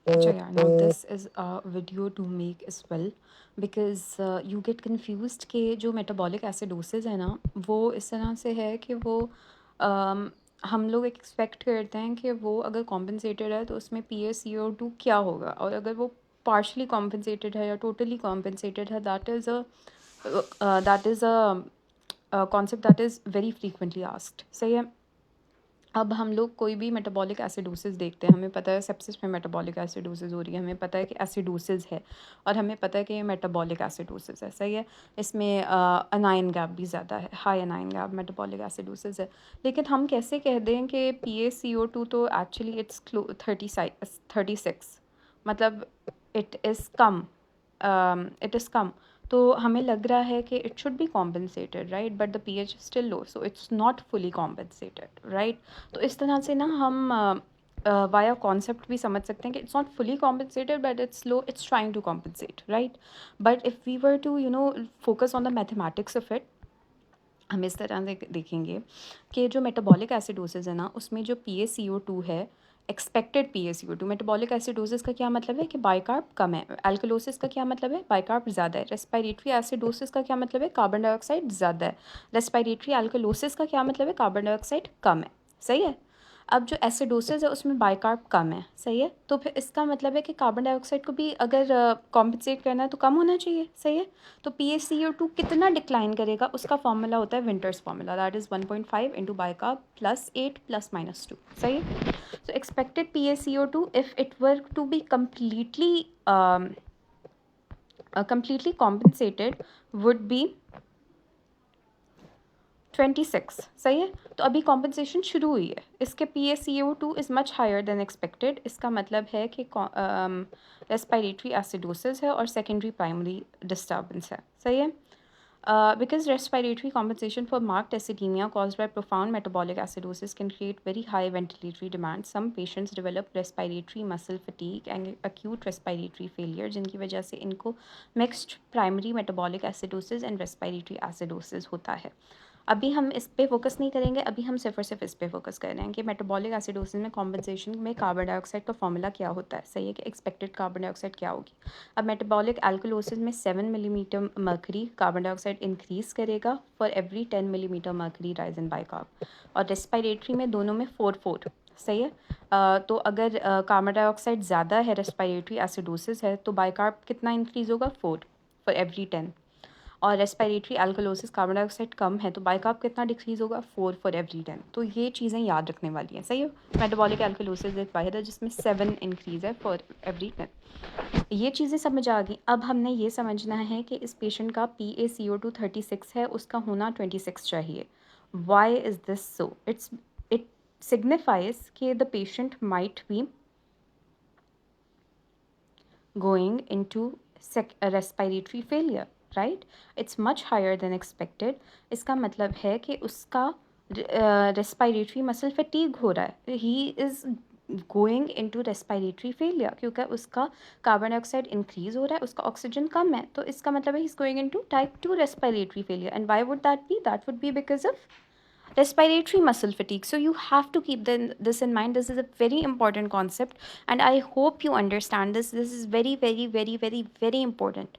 अच्छा यार, now this is a video to make as well because you get confused कि जो metabolic acidosis है ना, वो इस तरह से है कि वो हम लोग एक्सपेक्ट करते हैं कि वो अगर कॉम्पनसेटेड है तो उसमें PaCO2 क्या होगा, और अगर वो पार्शली कॉम्पनसेटेड है या टोटली कॉम्पनसेटेड है, that is a concept that is very frequently asked. सही है। अब हम लोग कोई भी मेटाबॉलिक एसिडोसिस देखते हैं, हमें पता है सेप्सिस में मेटाबॉलिक एसिडोसिस हो रही है, हमें पता है कि एसिडोसिस है, और हमें पता है कि ये मेटाबॉलिक एसिडोसिस है। सही है। इसमें अनाइन गैप भी ज़्यादा है, high anion gap metabolic acidosis है। लेकिन हम कैसे कह दें कि PaCO2 तो एक्चुअली इट्स 36, मतलब it is come, it is come. तो हमें लग रहा है कि it should be compensated, right, but the pH is still low, so it's not fully compensated, right. तो इस तरह से ना हम वाया कॉन्सेप्ट भी समझ सकते हैं कि it's not fully compensated but it's low, it's trying to compensate, right. But if we were to focus on the mathematics of it, हम इस तरह से देखेंगे कि जो मेटाबॉलिक एसिडोसिस है ना, उसमें जो PaCO2 है, एक्सपेक्टेड PaCO2, मेटाबॉलिक एसिडोसिस का क्या मतलब है कि बाइकार्ब कम है, एल्कलोसिस का क्या मतलब है बाइकार्ब ज़्यादा है, रेस्पिरेटरी एसिडोसिस का क्या मतलब है कार्बन डाइऑक्साइड ज़्यादा है, रेस्पिरेटरी एल्कलोसिस का क्या मतलब है कार्बन डाइऑक्साइड कम है। सही है। अब जो एसिडोसिस है उसमें बाइकार्ब कम है। सही है। तो फिर इसका मतलब है कि कार्बन डाइऑक्साइड को भी अगर कॉम्पनसेट करना है तो कम होना चाहिए। सही है। तो PaCO2 कितना डिक्लाइन करेगा, उसका फॉर्मूला होता है winters formula, that is 1.5 into bicarb plus 8 plus -2। सही है। So expected PaCO2 if it were to be completely compensated would be 26। सही है। तो अभी कॉम्पनसेशन शुरू हुई है, इसके PaCO2 is much higher than expected. इसका मतलब है कि रेस्पिरेटरी एसिडोसिस है और सेकेंडरी प्राइमरी डिस्टर्बेंस है। सही है। Because respiratory compensation for marked acidemia caused by profound metabolic acidosis can create very high ventilatory demand. Some patients develop respiratory muscle fatigue and acute respiratory failure, जिनकी वजह से इनको mixed primary metabolic acidosis and respiratory acidosis होता है। अभी हम इस पे फोकस नहीं करेंगे, अभी हम सिर्फ और सिर्फ इस पे फोकस कर रहे हैं कि मेटाबॉलिक एसिडोसिस में कॉम्पनसेशन में कार्बन डाइऑक्साइड का फॉर्मूला क्या होता है। सही है कि एक्सपेक्टेड कार्बन डाइऑक्साइड क्या होगी। अब मेटाबॉलिक एल्कलोसिस में 7 millimetre mercury carbon dioxide increase करेगा for every 10 millimetre mercury rise in bicarb, और रेस्पिरेटरी में दोनों में 4-4। सही है। तो अगर कार्बन डाइऑक्साइड ज़्यादा है, रेस्पिरेटरी एसिडोसिस है, तो बाइकार्ब कितना इंक्रीज़ होगा 4 फॉर एवरी 10, और रेस्पिरेटरी एल्कलोसिस कार्बन डाइऑक्साइड कम है तो बाइकार्ब कितना डिक्रीज़ होगा 4 फॉर एवरी 10। तो ये चीज़ें याद रखने वाली हैं। सही है। मेटाबॉलिक एल्कलोसिस एक वाहिद है जिसमें 7 इंक्रीज़ है फॉर एवरी 10। ये चीज़ें समझ आ गई। अब हमने ये समझना है कि इस पेशेंट का PaCO2 36 है, उसका होना 26 चाहिए। Why is this so? It signifies कि the patient might be going into respiratory failure, right? It's much higher than expected. इसका मतलब है कि उसका respiratory muscle fatigue हो रहा है, he is going into respiratory failure, क्योंकि उसका कार्बन डाइऑक्साइड इंक्रीज हो रहा है, उसका ऑक्सीजन कम है, तो इसका मतलब है he's going into type 2 respiratory failure. And why would that be? That would be because of respiratory muscle fatigue. So you have to keep this in mind. This is a very important concept and I hope you understand this. This is very, very, very, very, very important.